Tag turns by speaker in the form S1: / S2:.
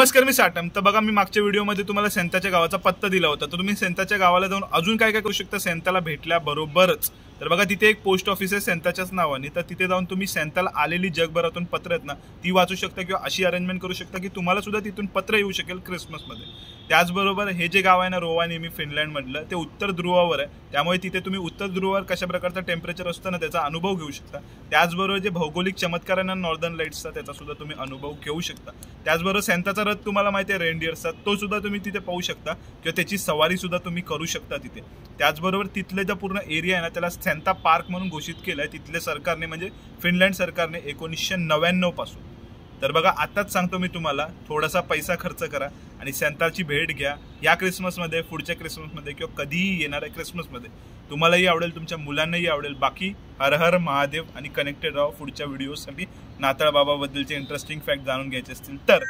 S1: नमस्कार, मी साटम. तर बघा, मी मागच्या व्हिडिओमध्ये तुम्हाला सेंताच्या गावाचा पत्ता दिला होता. तर तुम्ही सेंताच्या गावाला जाऊन अजून काय काय करू शकता सेंताला भेटल्याबरोबरच. तर बघा, तिथे एक पोस्ट ऑफिस आहे सेंताच्याच नावाने. तर तिथे जाऊन तुम्ही सेंताला आलेली जगभरातून पत्र आहेत ना, ती वाचू शकता किंवा अशी अरेंजमेंट करू शकता की तुम्हाला सुद्धा तिथून पत्र येऊ शकेल क्रिसमसमध्ये. त्याचबरोबर हे जे गाव आहे ना, रोवानिमी फिनलँडमधलं, ते उत्तर ध्रुवावर आहे. त्यामुळे तिथे तुम्ही उत्तर ध्रुवावर कशा प्रकारचं टेम्परेचर असतं ना, त्याचा अनुभव घेऊ शकता. त्याचबरोबर जे भौगोलिक चमत्कार आहे ना, नॉर्दर्न लाईट्सचा, त्याचा सुद्धा तुम्ही अनुभव घेऊ शकता. त्याचबरोबर सेंताचा रथ तुम्हाला माहिती आहे, रेनडिअर्सचा, तो सुद्धा तुम्ही तिथे पाहू शकता किंवा त्याची सवारी सुद्धा तुम्ही करू शकता तिथे. त्याचबरोबर तिथले जो पूर्ण एरिया आहे ना, त्याला सेंता पार्क म्हणून घोषित केलं आहे तिथल्या सरकारने, म्हणजे फिनलँड सरकारने 1999 पासून. तर बघा, आताच सांगतो मी तुम्हाला, थोडासा पैसा खर्च करा आणि सेंताची भेट घ्या. या क्रिसमसमध्ये, पुढच्या क्रिसमसमध्ये किंवा कधीही येणाऱ्या क्रिसमसमध्ये तुम्हालाही आवडेल, तुमच्या मुलांनाही आवडेल. बाकी हर हर महादेव आणि कनेक्टेड राहा पुढच्या व्हिडिओसाठी. नाताळ बाबाबद्दलचे इंटरेस्टिंग फॅक्ट जाणून घ्यायचे असतील तर.